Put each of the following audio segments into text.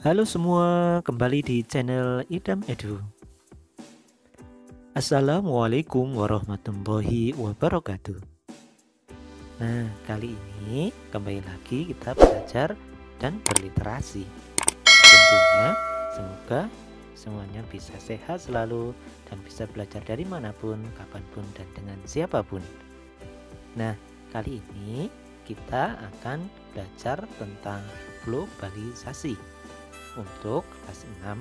Halo semua, kembali di channel Idam Edu. Assalamualaikum warahmatullahi wabarakatuh. Nah, kali ini kembali lagi kita belajar dan berliterasi. Tentunya semoga semuanya bisa sehat selalu dan bisa belajar dari manapun, kapanpun, dan dengan siapapun. Nah, kali ini kita akan belajar tentang globalisasi untuk kelas 6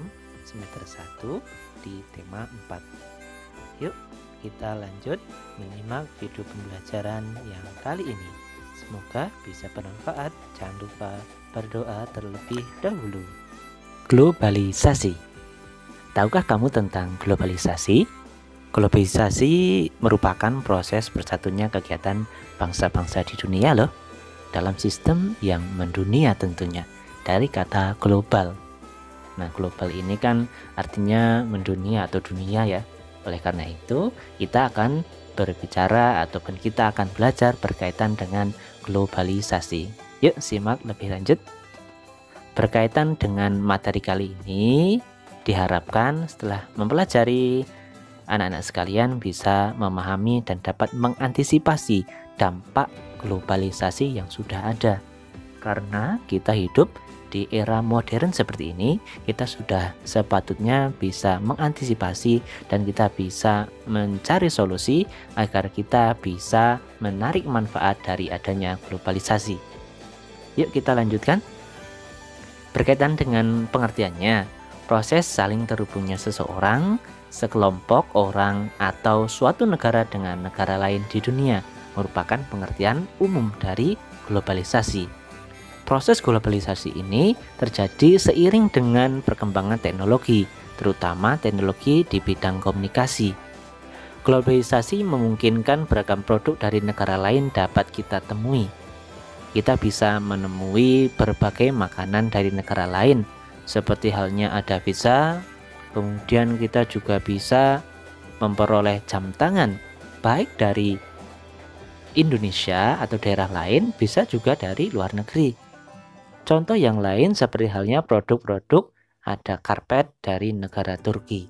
semester 1 di tema 4. Yuk kita lanjut menyimak video pembelajaran yang kali ini. Semoga bisa bermanfaat. Jangan lupa berdoa terlebih dahulu. Globalisasi. Tahukah kamu tentang globalisasi? Globalisasi merupakan proses bersatunya kegiatan bangsa-bangsa di dunia loh, dalam sistem yang mendunia tentunya, dari kata global. Nah, global ini kan artinya mendunia atau dunia ya. Oleh karena itu, kita akan berbicara ataupun kita akan belajar berkaitan dengan globalisasi. Yuk simak lebih lanjut. Berkaitan dengan materi kali ini, diharapkan setelah mempelajari, anak-anak sekalian bisa memahami dan dapat mengantisipasi dampak globalisasi yang sudah ada. Karena kita hidup di era modern seperti ini, kita sudah sepatutnya bisa mengantisipasi dan kita bisa mencari solusi agar kita bisa menarik manfaat dari adanya globalisasi. Yuk kita lanjutkan. Berkaitan dengan pengertiannya, proses saling terhubungnya seseorang, sekelompok orang, atau suatu negara dengan negara lain di dunia merupakan pengertian umum dari globalisasi. Proses globalisasi ini terjadi seiring dengan perkembangan teknologi, terutama teknologi di bidang komunikasi. Globalisasi memungkinkan beragam produk dari negara lain dapat kita temui. Kita bisa menemui berbagai makanan dari negara lain, seperti halnya ada pizza, kemudian kita juga bisa memperoleh jam tangan, baik dari Indonesia atau daerah lain, bisa juga dari luar negeri. Contoh yang lain seperti halnya produk-produk ada karpet dari negara Turki.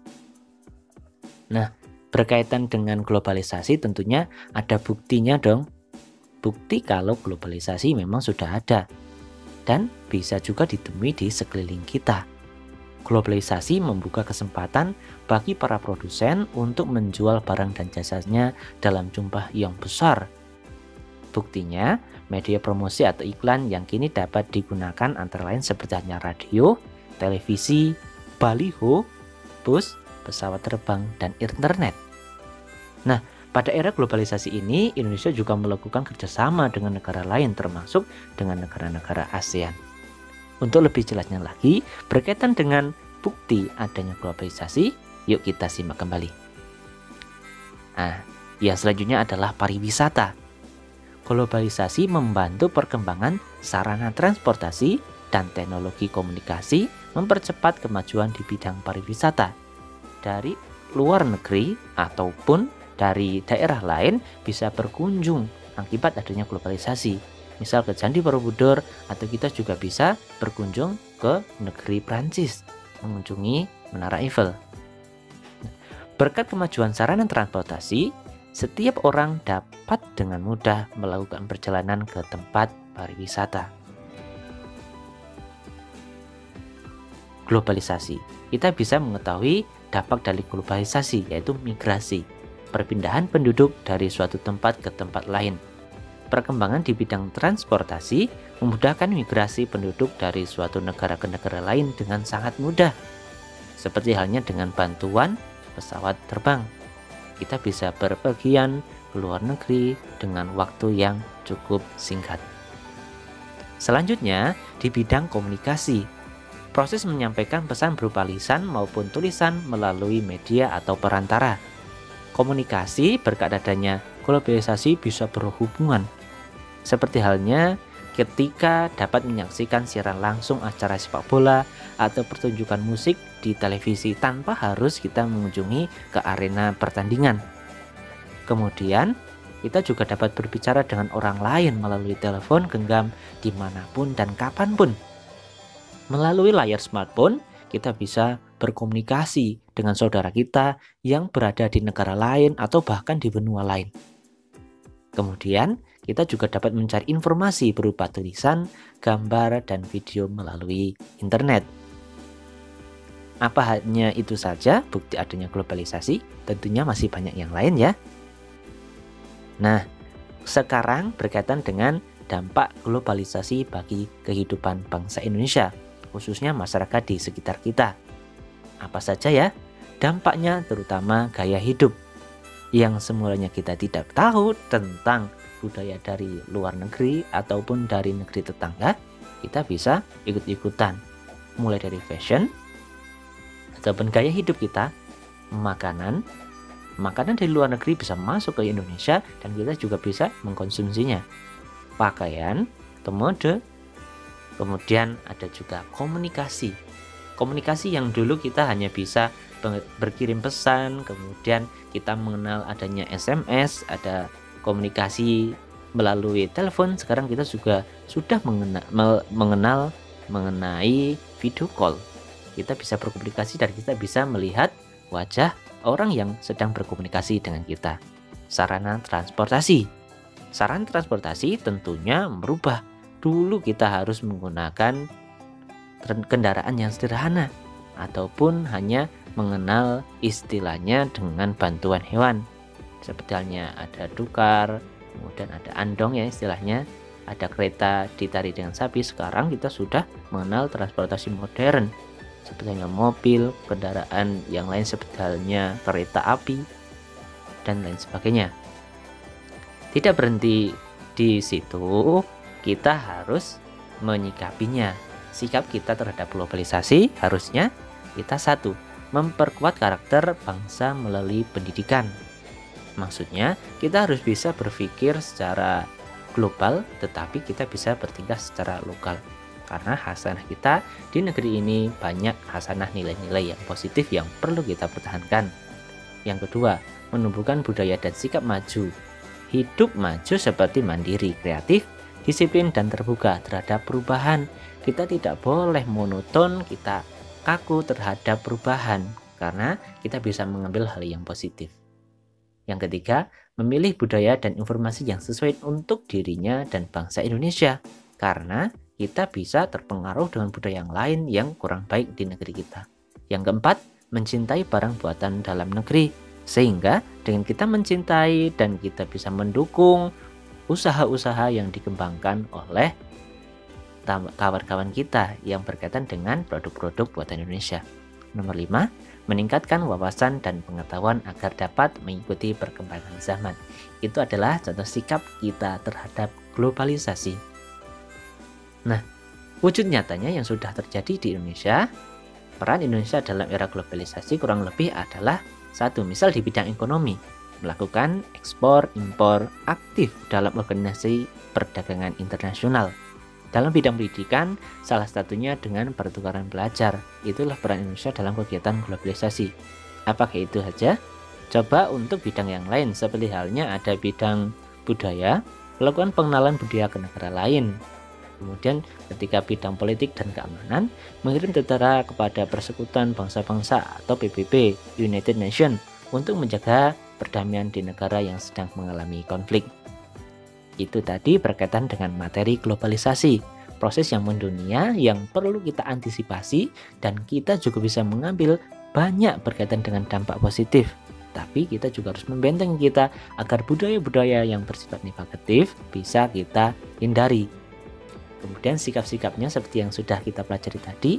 Nah, berkaitan dengan globalisasi tentunya ada buktinya dong. Bukti kalau globalisasi memang sudah ada dan bisa juga ditemui di sekeliling kita. Globalisasi membuka kesempatan bagi para produsen untuk menjual barang dan jasanya dalam jumlah yang besar. Buktinya, media promosi atau iklan yang kini dapat digunakan antara lain seperti hanya radio, televisi, baliho, bus, pesawat terbang, dan internet. Nah, pada era globalisasi ini, Indonesia juga melakukan kerjasama dengan negara lain termasuk dengan negara-negara ASEAN. Untuk lebih jelasnya lagi, berkaitan dengan bukti adanya globalisasi, yuk kita simak kembali. Nah, yang selanjutnya adalah pariwisata. Globalisasi membantu perkembangan sarana transportasi dan teknologi komunikasi, mempercepat kemajuan di bidang pariwisata. Dari luar negeri ataupun dari daerah lain bisa berkunjung akibat adanya globalisasi. Misal ke Candi Borobudur, atau kita juga bisa berkunjung ke negeri Prancis, mengunjungi Menara Eiffel. Berkat kemajuan sarana transportasi, setiap orang dapat dengan mudah melakukan perjalanan ke tempat pariwisata. Globalisasi. Kita bisa mengetahui dampak dari globalisasi, yaitu migrasi, perpindahan penduduk dari suatu tempat ke tempat lain. Perkembangan di bidang transportasi memudahkan migrasi penduduk dari suatu negara ke negara lain dengan sangat mudah. Seperti halnya dengan bantuan pesawat terbang. Kita bisa berpergian ke luar negeri dengan waktu yang cukup singkat. Selanjutnya, di bidang komunikasi. Proses menyampaikan pesan berupa lisan maupun tulisan melalui media atau perantara. Komunikasi berkat adanya globalisasi bisa berhubungan. Seperti halnya ketika dapat menyaksikan siaran langsung acara sepak bola atau pertunjukan musik di televisi tanpa harus kita mengunjungi ke arena pertandingan. Kemudian, kita juga dapat berbicara dengan orang lain melalui telepon genggam dimanapun dan kapanpun. Melalui layar smartphone, kita bisa berkomunikasi dengan saudara kita yang berada di negara lain atau bahkan di benua lain. Kemudian, kita juga dapat mencari informasi berupa tulisan, gambar, dan video melalui internet. Apa hanya itu saja bukti adanya globalisasi? Tentunya masih banyak yang lain ya. Nah, sekarang berkaitan dengan dampak globalisasi bagi kehidupan bangsa Indonesia, khususnya masyarakat di sekitar kita. Apa saja ya? Dampaknya terutama gaya hidup. Yang semulanya kita tidak tahu tentang budaya dari luar negeri ataupun dari negeri tetangga, kita bisa ikut-ikutan. Mulai dari fashion, ataupun gaya hidup kita, makanan dari luar negeri bisa masuk ke Indonesia dan kita juga bisa mengkonsumsinya. Pakaian, atau mode, kemudian ada juga komunikasi. Komunikasi yang dulu kita hanya bisa berkirim pesan, kemudian kita mengenal adanya SMS, ada komunikasi melalui telepon. Sekarang kita juga sudah mengenal mengenai video call. Kita bisa berkomunikasi dan kita bisa melihat wajah orang yang sedang berkomunikasi dengan kita. Sarana transportasi. Sarana transportasi tentunya merubah. Dulu kita harus menggunakan kendaraan yang sederhana ataupun hanya mengenal istilahnya dengan bantuan hewan. Seperti halnya ada dukar, kemudian ada andong ya istilahnya, ada kereta ditarik dengan sapi. Sekarang kita sudah mengenal transportasi modern, seperti halnya mobil, kendaraan yang lain seperti halnya kereta api, dan lain sebagainya. Tidak berhenti di situ, kita harus menyikapinya. Sikap kita terhadap globalisasi harusnya kita satu, memperkuat karakter bangsa melalui pendidikan. Maksudnya, kita harus bisa berpikir secara global, tetapi kita bisa bertindak secara lokal. Karena hasanah kita di negeri ini banyak hasanah nilai-nilai yang positif yang perlu kita pertahankan. Yang kedua, menumbuhkan budaya dan sikap maju. Hidup maju seperti mandiri, kreatif, disiplin, dan terbuka terhadap perubahan. Kita tidak boleh monoton, kita kaku terhadap perubahan, karena kita bisa mengambil hal yang positif. Yang ketiga, memilih budaya dan informasi yang sesuai untuk dirinya dan bangsa Indonesia, karena kita bisa terpengaruh dengan budaya yang lain yang kurang baik di negeri kita. Yang keempat, mencintai barang buatan dalam negeri, sehingga dengan kita mencintai dan kita bisa mendukung usaha-usaha yang dikembangkan oleh kawan-kawan kita yang berkaitan dengan produk-produk buatan Indonesia. Nomor 5, meningkatkan wawasan dan pengetahuan agar dapat mengikuti perkembangan zaman. Itu adalah contoh sikap kita terhadap globalisasi. Nah, wujud nyatanya yang sudah terjadi di Indonesia, peran Indonesia dalam era globalisasi kurang lebih adalah satu, misal di bidang ekonomi, melakukan ekspor, impor, aktif dalam organisasi perdagangan internasional. Dalam bidang pendidikan, salah satunya dengan pertukaran belajar. Itulah peran Indonesia dalam kegiatan globalisasi. Apakah itu saja? Coba untuk bidang yang lain, seperti halnya ada bidang budaya, melakukan pengenalan budaya ke negara lain. Kemudian ketika bidang politik dan keamanan, mengirim tentara kepada Persekutuan Bangsa-Bangsa atau PBB, United Nations, untuk menjaga perdamaian di negara yang sedang mengalami konflik. Itu tadi berkaitan dengan materi globalisasi, proses yang mendunia yang perlu kita antisipasi dan kita juga bisa mengambil banyak berkaitan dengan dampak positif. Tapi kita juga harus membentengi kita agar budaya-budaya yang bersifat negatif bisa kita hindari. Kemudian sikap-sikapnya seperti yang sudah kita pelajari tadi,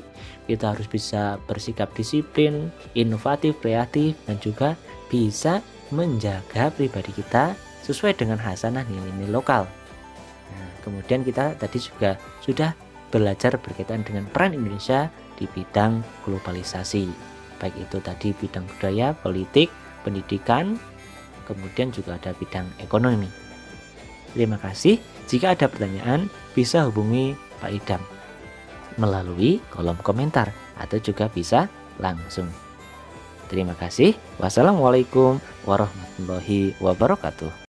kita harus bisa bersikap disiplin, inovatif, kreatif, dan juga bisa menjaga pribadi kita sesuai dengan hasanah nilai-nilai lokal. Nah, kemudian kita tadi juga sudah belajar berkaitan dengan peran Indonesia di bidang globalisasi. Baik itu tadi bidang budaya, politik, pendidikan, kemudian juga ada bidang ekonomi. Terima kasih. Jika ada pertanyaan, bisa hubungi Pak Idam melalui kolom komentar atau juga bisa langsung. Terima kasih. Wassalamualaikum warahmatullahi wabarakatuh.